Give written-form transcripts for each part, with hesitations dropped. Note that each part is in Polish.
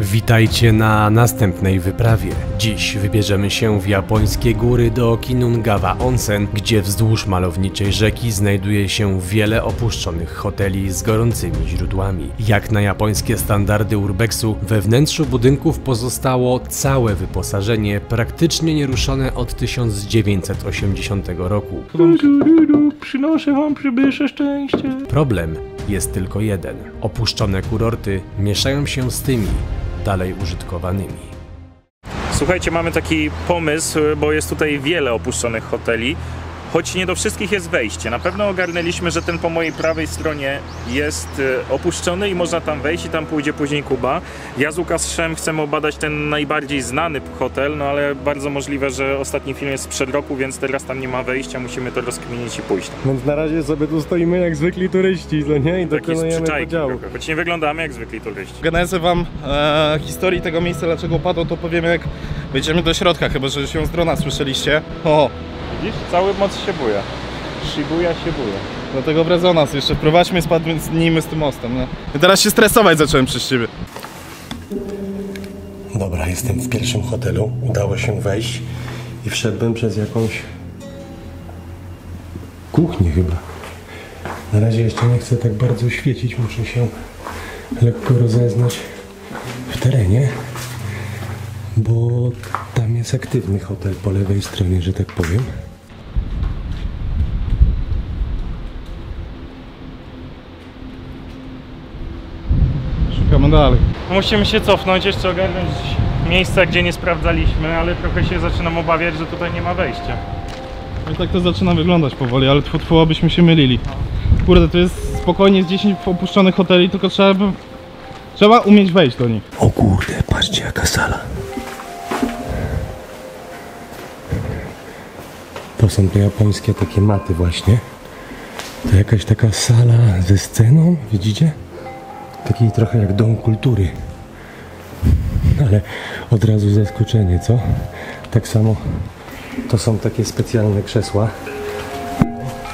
Witajcie na następnej wyprawie. Dziś wybierzemy się w japońskie góry do Kinugawa Onsen, gdzie wzdłuż malowniczej rzeki znajduje się wiele opuszczonych hoteli z gorącymi źródłami. Jak na japońskie standardy urbexu, we wnętrzu budynków pozostało całe wyposażenie praktycznie nieruszone od 1980 roku. Przynoszę wam przybysze szczęście. Problem jest tylko jeden. Opuszczone kurorty mieszają się z tymi dalej użytkowanymi. Słuchajcie, mamy taki pomysł, bo jest tutaj wiele opuszczonych hoteli, choć nie do wszystkich jest wejście. Na pewno ogarnęliśmy, że ten po mojej prawej stronie jest opuszczony i można tam wejść i tam pójdzie później Kuba. Ja z Łukaszem chcemy obadać ten najbardziej znany hotel, no ale bardzo możliwe, że ostatni film jest sprzed roku, więc teraz tam nie ma wejścia, musimy to rozkminić i pójść tam. Więc na razie sobie tu stoimy jak zwykli turyści, no nie? I dokonujemy podziału. Choć nie wyglądamy jak zwykli turyści. Genezę wam historii tego miejsca, dlaczego upadło, to powiemy jak wejdziemy do środka, chyba że się z drona słyszeliście. O! Widzisz? Cały moc się buja. Shibuya się buja. Dlatego w rezonans jeszcze wprowadźmy, spadnijmy z tym mostem, no. I teraz się stresować zacząłem przez ciebie. Dobra, jestem w pierwszym hotelu. Udało się wejść i wszedłem przez jakąś kuchnię chyba. Na razie jeszcze nie chcę tak bardzo świecić, muszę się lekko rozeznać w terenie, bo tam jest aktywny hotel po lewej stronie, że tak powiem. Szukamy dalej. Musimy się cofnąć, jeszcze ogarnąć miejsca, gdzie nie sprawdzaliśmy, ale trochę się zaczynam obawiać, że tutaj nie ma wejścia. I tak to zaczyna wyglądać powoli, ale tfu, abyśmy się mylili. Kurde, to jest spokojnie z 10 opuszczonych hoteli, tylko trzeba umieć wejść do nich. O kurde, patrzcie jaka sala. To są te japońskie takie maty właśnie. To jakaś taka sala ze sceną, widzicie? Taki trochę jak dom kultury. Ale od razu zaskoczenie, co? Tak samo to są takie specjalne krzesła.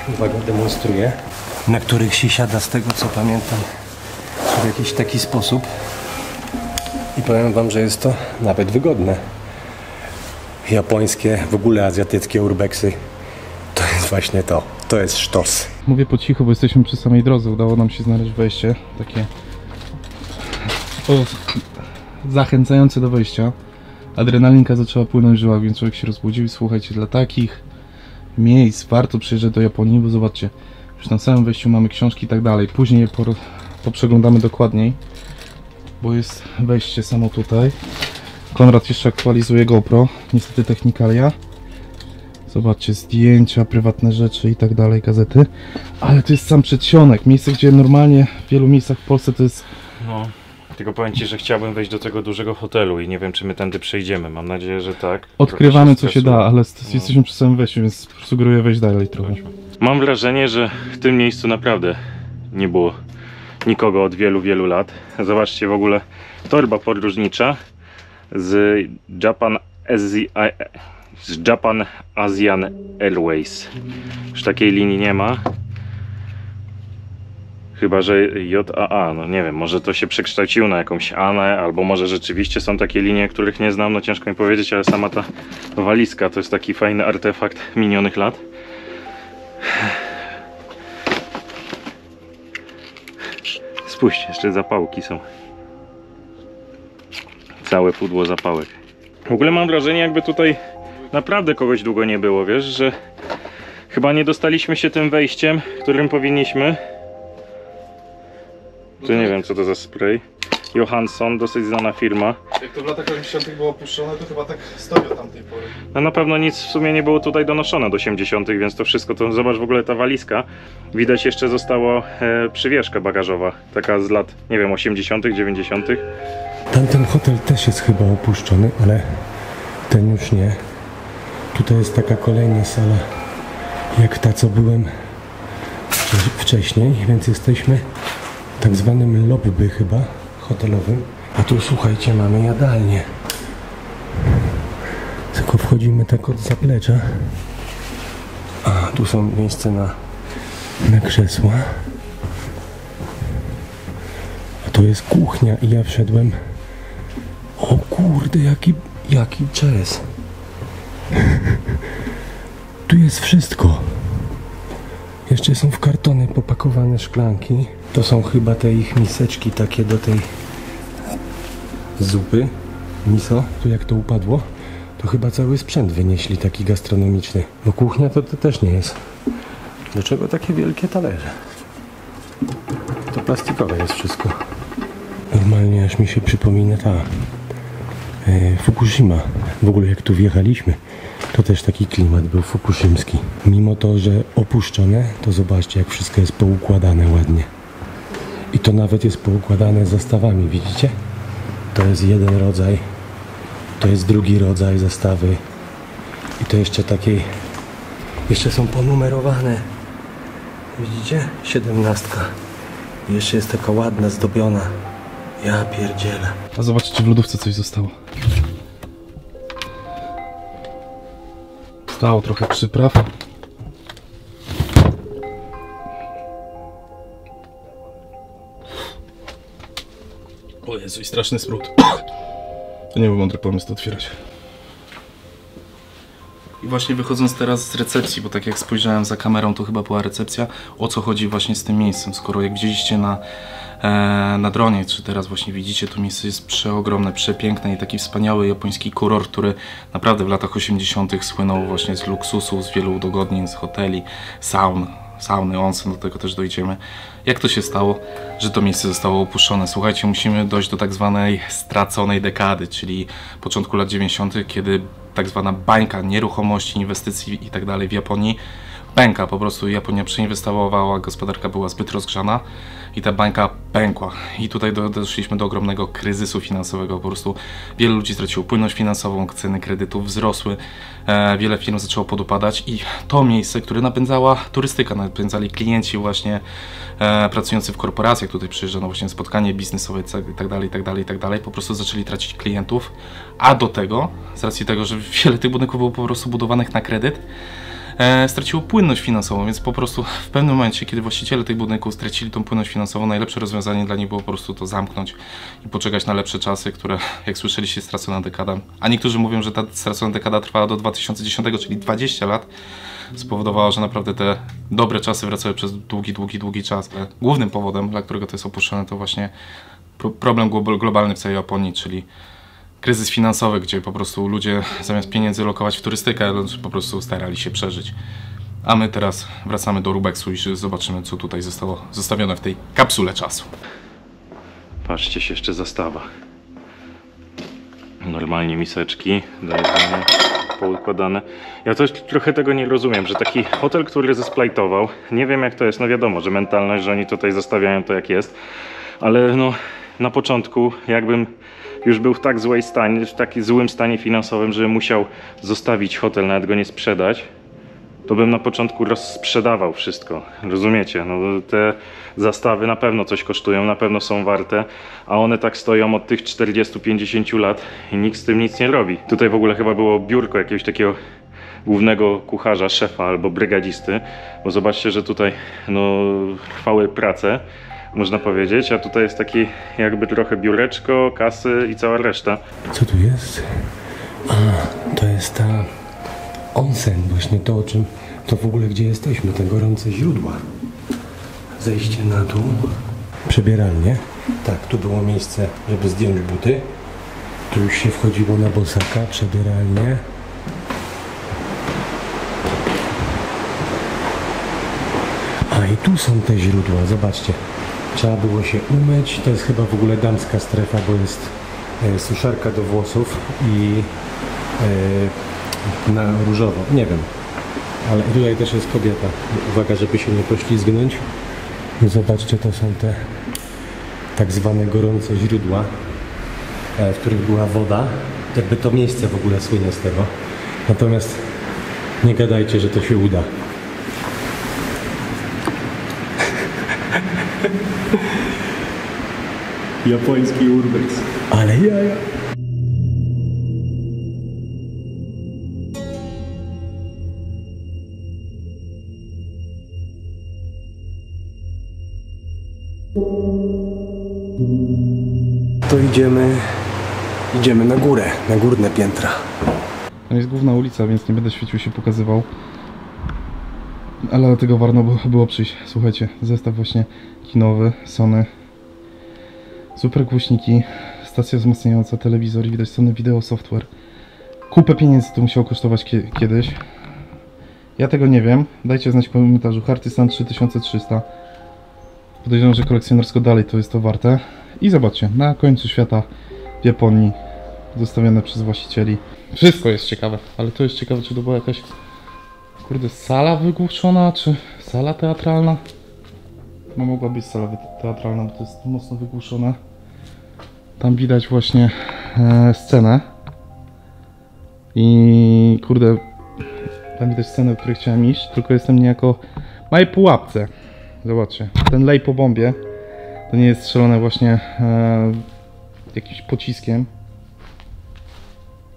Uwaga, demonstruję. Na których się siada, z tego co pamiętam, w jakiś taki sposób. I powiem wam, że jest to nawet wygodne. Japońskie, w ogóle azjatyckie urbexy to jest właśnie to. To jest sztos. Mówię po cichu, bo jesteśmy przy samej drodze. Udało nam się znaleźć wejście takie zachęcające do wejścia. Adrenalinka zaczęła płynąć w żyłach, więc człowiek się rozbudził. I słuchajcie, dla takich miejsc warto przyjeżdżać do Japonii, bo zobaczcie, już na samym wejściu mamy książki i tak dalej. Później je poprzeglądamy dokładniej, bo jest wejście samo tutaj. Konrad jeszcze aktualizuje GoPro, niestety technikalia. Zobaczcie, zdjęcia, prywatne rzeczy i tak dalej, gazety. Ale to jest sam przedsionek, miejsce, gdzie normalnie w wielu miejscach w Polsce to jest... No, tylko powiem ci, że chciałbym wejść do tego dużego hotelu i nie wiem, czy my tędy przejdziemy. Mam nadzieję, że tak. Odkrywamy co się da, ale jesteśmy przy samym wejściu, więc sugeruję wejść dalej trochę. Mam wrażenie, że w tym miejscu naprawdę nie było nikogo od wielu, wielu lat. Zobaczcie, w ogóle torba podróżnicza z Japan Asian Airways. Już takiej linii nie ma. Chyba że JAA, no nie wiem, może to się przekształciło na jakąś ANę, albo może rzeczywiście są takie linie, których nie znam, no ciężko mi powiedzieć, ale sama ta walizka to jest taki fajny artefakt minionych lat. Spójrzcie, jeszcze zapałki są. Całe pudło zapałek. W ogóle mam wrażenie, jakby tutaj naprawdę kogoś długo nie było, wiesz, że chyba nie dostaliśmy się tym wejściem, którym powinniśmy. To nie wiem, co to za spray. Johansson, dosyć znana firma. Jak to w latach 80. było opuszczone, to chyba tak stoi od tamtej pory. No na pewno nic w sumie nie było tutaj donoszone do 80., więc to wszystko, to zobacz w ogóle ta walizka. Widać jeszcze została przywieszka bagażowa, taka z lat, nie wiem, 80., 90. Tamten hotel też jest chyba opuszczony, ale ten już nie. Tutaj jest taka kolejna sala, jak ta, co byłem wcześniej, więc jesteśmy w tak zwanym lobby chyba hotelowym. A tu słuchajcie, mamy jadalnię. Tylko wchodzimy tak od zaplecza. A tu są miejsca na krzesła. A to jest kuchnia i ja wszedłem Kurde, jaki jazz. Tu jest wszystko. Jeszcze są w kartony popakowane szklanki. To są chyba te ich miseczki takie do tej zupy. Miso. Tu jak to upadło, to chyba cały sprzęt wynieśli taki gastronomiczny. Bo kuchnia to też nie jest. Dlaczego takie wielkie talerze? To plastikowe jest wszystko. Normalnie aż mi się przypomina ta Fukushima. W ogóle jak tu wjechaliśmy, to też taki klimat był fukushimski. Mimo to, że opuszczone, to zobaczcie, jak wszystko jest poukładane ładnie. I to nawet jest poukładane zestawami, widzicie? To jest jeden rodzaj, to jest drugi rodzaj zestawy. I to jeszcze takiej, jeszcze są ponumerowane. Widzicie? 17. I jeszcze jest taka ładna, zdobiona. Ja pierdzielę. A zobaczcie, czy w lodówce coś zostało. Stało trochę przypraw. O Jezu, i straszny smród. To nie był mądry pomysł to otwierać. I właśnie wychodząc teraz z recepcji, bo tak jak spojrzałem za kamerą, to chyba była recepcja, o co chodzi właśnie z tym miejscem, skoro jak widzieliście na dronie, czy teraz właśnie widzicie, to miejsce jest przeogromne, przepiękne i taki wspaniały japoński kurort, który naprawdę w latach 80. słynął właśnie z luksusu, z wielu udogodnień, z hoteli, sauny, onsen, do tego też dojdziemy. Jak to się stało, że to miejsce zostało opuszczone? Słuchajcie, musimy dojść do tak zwanej straconej dekady, czyli początku lat 90., kiedy tak zwana bańka nieruchomości, inwestycji i tak dalej w Japonii pęka. Po prostu Japonia przeinwestowała, gospodarka była zbyt rozgrzana i ta bańka pękła. I tutaj doszliśmy do ogromnego kryzysu finansowego. Po prostu wielu ludzi straciło płynność finansową, ceny kredytów wzrosły, wiele firm zaczęło podupadać i to miejsce, które napędzała turystyka, napędzali klienci właśnie pracujący w korporacjach, tutaj przyjeżdżano właśnie spotkanie biznesowe i tak dalej, po prostu zaczęli tracić klientów, a do tego, z racji tego, że wiele tych budynków było po prostu budowanych na kredyt, straciło płynność finansową, więc po prostu w pewnym momencie, kiedy właściciele tych budynków stracili tą płynność finansową, najlepsze rozwiązanie dla nich było po prostu to zamknąć i poczekać na lepsze czasy, które, jak słyszeliście, stracona dekada. A niektórzy mówią, że ta stracona dekada trwała do 2010, czyli 20 lat, spowodowało, że naprawdę te dobre czasy wracały przez długi czas. Głównym powodem, dla którego to jest opuszczone, to właśnie problem globalny w całej Japonii, czyli kryzys finansowy, gdzie po prostu ludzie zamiast pieniędzy lokować w turystykę, po prostu starali się przeżyć. A my teraz wracamy do Rubexu i zobaczymy, co tutaj zostało zostawione w tej kapsule czasu. Patrzcie się, jeszcze zastawa. Normalnie miseczki do jedzenia poukładane. Ja też trochę tego nie rozumiem, że taki hotel, który zesplajtował, nie wiem jak to jest, no wiadomo, że mentalność, że oni tutaj zostawiają to jak jest, ale no na początku jakbym już był w tak złym stanie finansowym, że musiał zostawić hotel, nawet go nie sprzedać, to bym na początku rozsprzedawał wszystko. Rozumiecie? No, te zastawy na pewno coś kosztują, na pewno są warte, a one tak stoją od tych 40-50 lat i nikt z tym nic nie robi. Tutaj w ogóle chyba było biurko jakiegoś takiego głównego kucharza, szefa albo brygadzisty, bo zobaczcie, że tutaj no, trwały prace, można powiedzieć, a tutaj jest taki jakby trochę biureczko, kasy i cała reszta. Co tu jest? A, to jest ta onsen, właśnie to, o czym, to w ogóle gdzie jesteśmy, te gorące źródła. Zejście na dół, przebieralnie. Tak, tu było miejsce, żeby zdjąć buty. Tu już się wchodziło na bosaka, przebieralnie. A i tu są te źródła, zobaczcie. Trzeba było się umyć, to jest chyba w ogóle damska strefa, bo jest suszarka do włosów i na różowo, nie wiem, ale tutaj też jest kobieta. Uwaga, żeby się nie poślizgnąć. Zobaczcie, to są te tak zwane gorące źródła, w których była woda. Jakby to miejsce w ogóle słynie z tego. Natomiast nie gadajcie, że to się uda. Japoński urbex. Ale jaja. To idziemy Idziemy na górę, na górne piętra. To jest główna ulica, więc nie będę świecił się pokazywał. Ale do tego warto było przyjść. Słuchajcie, zestaw właśnie kinowy, Sony. Super głośniki, stacja wzmacniająca, telewizor i widać Sony Video Software. Kupę pieniędzy to musiało kosztować kiedyś. Ja tego nie wiem. Dajcie znać w komentarzu. Artisan 3300. Podejrzewam, że kolekcjonersko dalej to jest to warte. I zobaczcie, na końcu świata w Japonii, zostawione przez właścicieli. Wszystko jest ciekawe, ale to jest ciekawe, czy to była jakaś, kurde, sala wygłuszona, czy sala teatralna? No mogła być sala teatralna, bo to jest mocno wygłuszone. Tam widać właśnie scenę. I kurde, tam widać scenę, w której chciałem iść, tylko jestem niejako w małej pułapce. Zobaczcie, ten lej po bombie to nie jest strzelone właśnie jakimś pociskiem.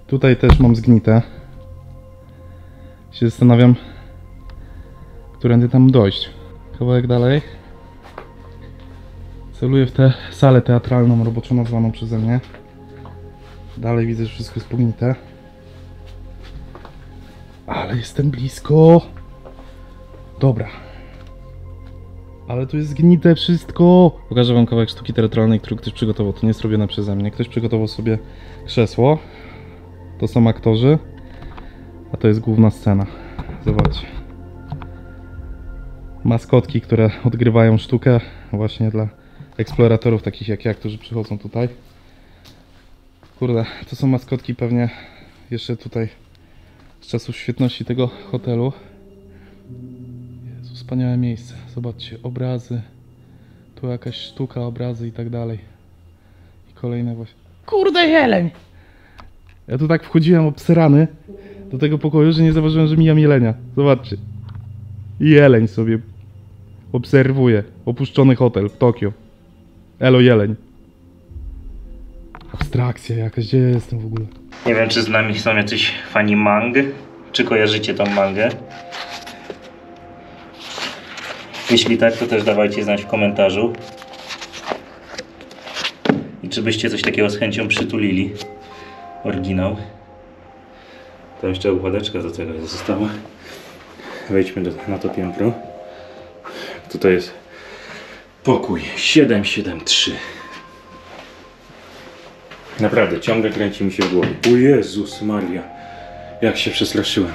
Tutaj też mam zgnite. Się zastanawiam, którędy tam dojść. Kawałek dalej. Celuję w tę salę teatralną, roboczo nazwaną przeze mnie. Dalej widzę, że wszystko jest pognite. Ale jestem blisko. Dobra. Ale tu jest zgnite wszystko. Pokażę wam kawałek sztuki teatralnej, który ktoś przygotował. To nie jest robione przeze mnie. Ktoś przygotował sobie krzesło. To są aktorzy. A to jest główna scena. Zobaczcie. Maskotki, które odgrywają sztukę właśnie dla eksploratorów takich jak ja, którzy przychodzą tutaj. Kurde, to są maskotki pewnie jeszcze tutaj z czasów świetności tego hotelu. Jezu, wspaniałe miejsce. Zobaczcie, obrazy. Tu jakaś sztuka, obrazy i tak dalej. I kolejne właśnie. Kurde, jeleń! Ja tu tak wchodziłem obsrany do tego pokoju, że nie zauważyłem, że mijam jelenia. Zobaczcie. Jeleń sobie obserwuje. Opuszczony hotel w Tokio. Elo jeleń. Abstrakcja jakaś, gdzie ja jestem w ogóle? Nie wiem, czy z nami są jacyś fani mang, czy kojarzycie tą mangę. Jeśli tak, to też dawajcie znać w komentarzu. I czy byście coś takiego z chęcią przytulili. Oryginał. Tam jeszcze układeczka do tego została. Wejdźmy na to piętro. Tutaj jest pokój 773. Naprawdę, ciągle kręci mi się w głowie. O Jezus Maria, jak się przestraszyłem.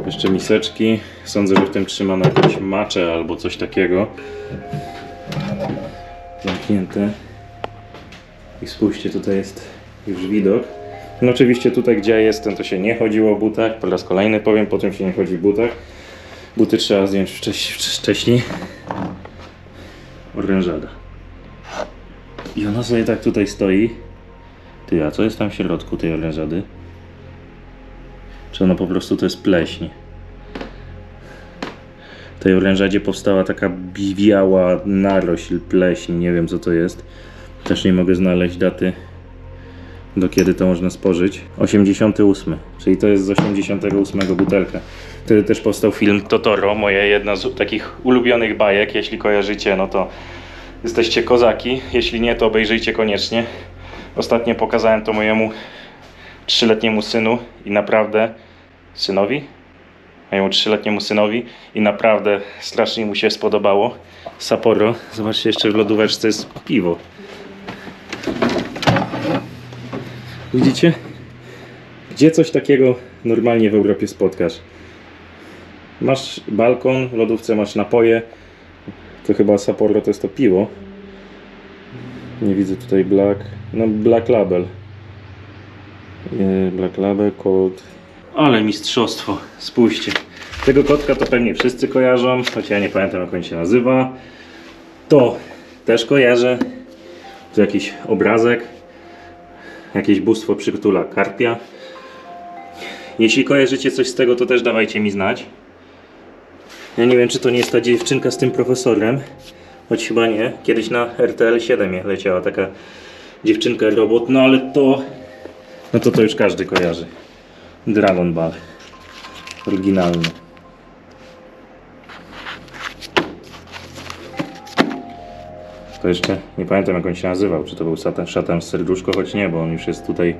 Jeszcze miseczki. Sądzę, że w tym trzymano jakąś maczę albo coś takiego. Zamknięte. I spójrzcie, tutaj jest już widok. No oczywiście tutaj, gdzie ja jestem, to się nie chodziło o butach. Po raz kolejny powiem, potem się nie chodzi w butach. Buty trzeba zdjąć wcześniej. Orężada. I ona sobie tak tutaj stoi. Ty, a co jest tam w środku tej orężady? Czy ona po prostu to jest pleśń? W tej orężadzie powstała taka biała narośl, pleśń, nie wiem co to jest. Też nie mogę znaleźć daty, do kiedy to można spożyć. 88, czyli to jest z 88 butelka. Wtedy też powstał film Totoro, moja jedna z takich ulubionych bajek. Jeśli kojarzycie, no to jesteście kozaki. Jeśli nie, to obejrzyjcie koniecznie. Ostatnio pokazałem to mojemu 3-letniemu synu i naprawdę... Synowi? Mojemu 3-letniemu synowi i naprawdę strasznie mu się spodobało. Sapporo. Zobaczcie, jeszcze w lodóweczce jest piwo. Widzicie? Gdzie coś takiego normalnie w Europie spotkasz? Masz balkon, w lodówce masz napoje. To chyba Sapporo to jest to piwo. Nie widzę tutaj Black. No Black Label. Black Label, Cold. Ale mistrzostwo. Spójrzcie. Tego kotka to pewnie wszyscy kojarzą, choć ja nie pamiętam, jak on się nazywa. To też kojarzę. Tu jakiś obrazek. Jakieś bóstwo przytula karpia. Jeśli kojarzycie coś z tego, to też dawajcie mi znać. Ja nie wiem, czy to nie jest ta dziewczynka z tym profesorem. Choć chyba nie. Kiedyś na RTL 7 leciała taka dziewczynka robot. No ale to... No to już każdy kojarzy. Dragon Ball. Oryginalny. To jeszcze nie pamiętam, jak on się nazywał, czy to był szatan z serduszko, choć nie, bo on już jest tutaj,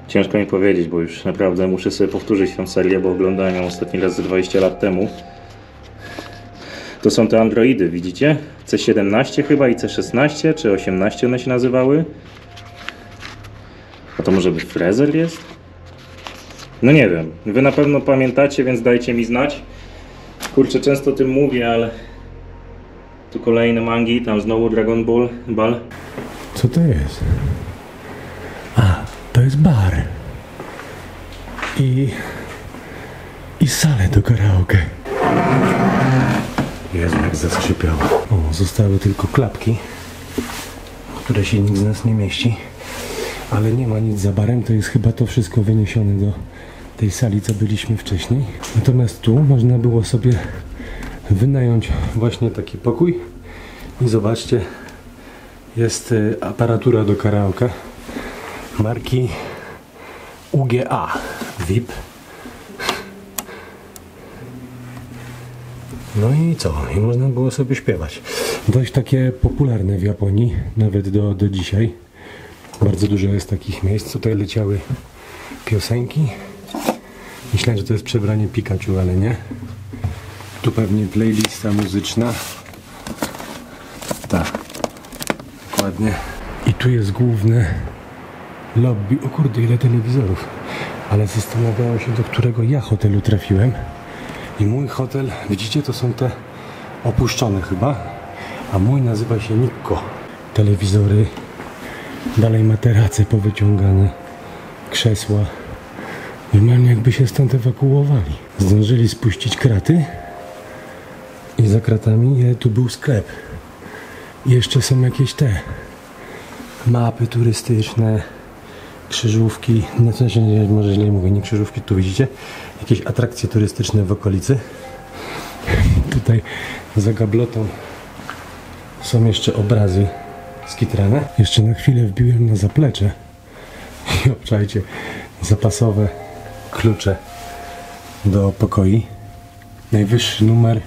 ciężko mi powiedzieć, bo już naprawdę muszę sobie powtórzyć tę serię, bo oglądałem ją ostatni raz 20 lat temu. To są te androidy, widzicie? C17 chyba i C16, czy 18 one się nazywały. A to może by Freezer jest? No nie wiem, wy na pewno pamiętacie, więc dajcie mi znać. Kurczę, często o tym mówię, ale tu kolejne mangi, tam znowu Dragon Ball. Co to jest? A, to jest bar. I salę do karaoke. Jezu, jak zaskrzypiało. O, zostały tylko klapki, w które się nikt z nas nie mieści. Ale nie ma nic za barem, to jest chyba to wszystko wyniesione do tej sali, co byliśmy wcześniej. Natomiast tu można było sobie wynająć właśnie taki pokój. I zobaczcie, jest aparatura do karaoke marki UGA VIP. No i co? I można było sobie śpiewać. Dość takie popularne w Japonii, nawet do dzisiaj. Bardzo dużo jest takich miejsc. Tutaj leciały piosenki. Myślałem, że to jest przebranie Pikachu, ale nie. Tu pewnie playlista muzyczna. Tak, dokładnie. I tu jest główne lobby. O kurde, ile telewizorów. Ale zastanawiałem się, do którego ja hotelu trafiłem. I mój hotel, widzicie, to są te opuszczone chyba. A mój nazywa się Nikko. Telewizory, dalej materace powyciągane, krzesła. Normalnie jakby się stąd ewakuowali. Zdążyli spuścić kraty. I za kratami tu był sklep. I jeszcze są jakieś te mapy turystyczne, krzyżówki, no w sensie może źle mówię, nie krzyżówki, tu widzicie jakieś atrakcje turystyczne w okolicy. Tutaj za gablotą są jeszcze obrazy skitrane. Jeszcze na chwilę wbiłem na zaplecze i obczajcie, zapasowe klucze do pokoi. Najwyższy numer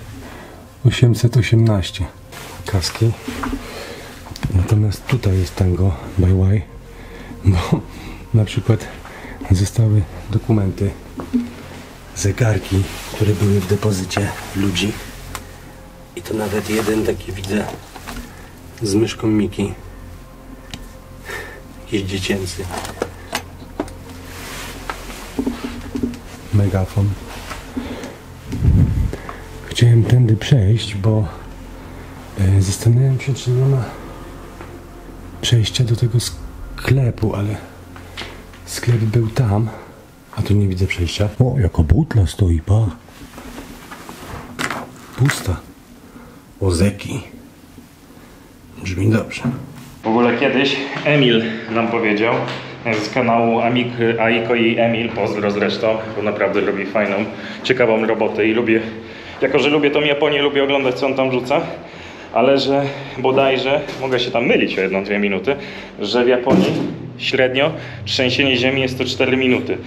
818. Kaski. Natomiast tutaj jest Tango by Y, bo na przykład zostały dokumenty, zegarki, które były w depozycie ludzi. I to nawet jeden taki widzę z myszką Miki. Jakiś dziecięcy. Megafon. Chciałem tędy przejść, bo zastanawiam się, czy nie ma przejścia do tego sklepu, ale sklep był tam, a tu nie widzę przejścia. O, jaka butla stoi, pa. Pusta. Ozeki. Brzmi dobrze. W ogóle kiedyś Emil nam powiedział z kanału Aiko i Emil, pozdro zresztą, bo naprawdę robi fajną, ciekawą robotę i lubię, jako że lubię tą Japonię, lubię oglądać, co on tam rzuca, ale że bodajże, mogę się tam mylić o 1-2 minuty, że w Japonii średnio trzęsienie ziemi jest to 4 minuty.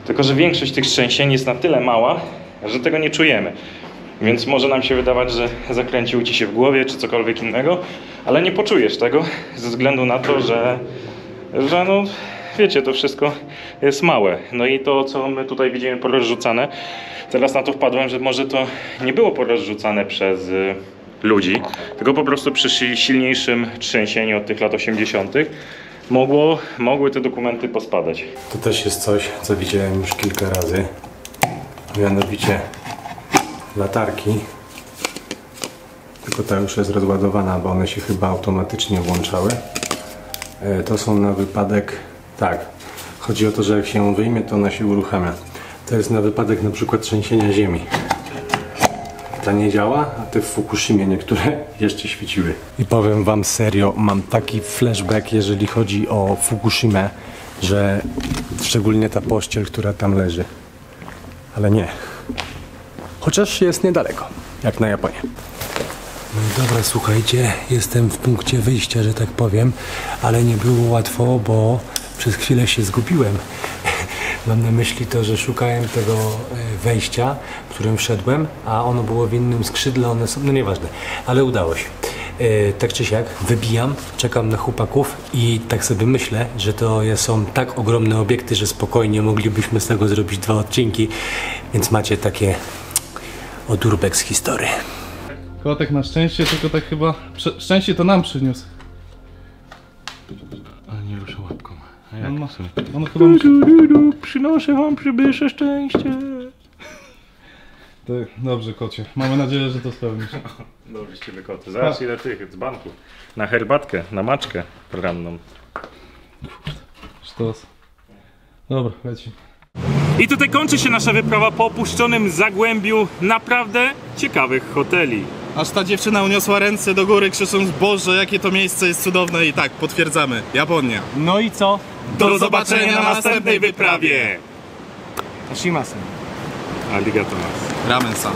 Tylko że większość tych trzęsień jest na tyle mała, że tego nie czujemy. Więc może nam się wydawać, że zakręcił ci się w głowie czy cokolwiek innego, ale nie poczujesz tego ze względu na to, że no wiecie, to wszystko jest małe. No i to, co my tutaj widzimy porozrzucane, teraz na to wpadłem, że może to nie było porozrzucane przez ludzi, tylko po prostu przy silniejszym trzęsieniu od tych lat 80. mogły te dokumenty pospadać. To też jest coś, co widziałem już kilka razy. Mianowicie latarki. Tylko ta już jest rozładowana, bo one się chyba automatycznie włączały. To są na wypadek... Tak, chodzi o to, że jak się ją wyjmie, to ona się uruchamia. To jest na wypadek na przykład trzęsienia ziemi. Ta nie działa, a te w Fukushimie niektóre jeszcze świeciły. I powiem wam serio, mam taki flashback, jeżeli chodzi o Fukushimę, że szczególnie ta pościel, która tam leży. Ale nie. Chociaż jest niedaleko, jak na Japonię. No i dobra, słuchajcie, jestem w punkcie wyjścia, że tak powiem, ale nie było łatwo, bo przez chwilę się zgubiłem. Mam na myśli to, że szukałem tego wejścia, którym wszedłem, a ono było w innym skrzydle, one są, no nieważne, ale udało się. Tak czy siak, wybijam, czekam na chłopaków i tak sobie myślę, że to są tak ogromne obiekty, że spokojnie moglibyśmy z tego zrobić 2 odcinki, więc macie takie odurbex z historii. Kotek na szczęście, tylko tak chyba... Szczęście to nam przyniósł. Ale nie ruszę łapką. A jak sobie? On chyba musi... Przynoszę wam przybysze szczęście. Dobrze, kocie. Mamy nadzieję, że to spełnisz. Dobrze, ciebie koty. Zaraz ile tych dzbanków. Na herbatkę, na maczkę ranną. Sztos. Dobra, leci. I tutaj kończy się nasza wyprawa po opuszczonym zagłębiu naprawdę ciekawych hoteli. Aż ta dziewczyna uniosła ręce do góry, krzycząc: Boże, jakie to miejsce jest cudowne. I tak, potwierdzamy. Japonia. No i co? Do zobaczenia na następnej wyprawie. Shimasen. Arigato. Ramen sam.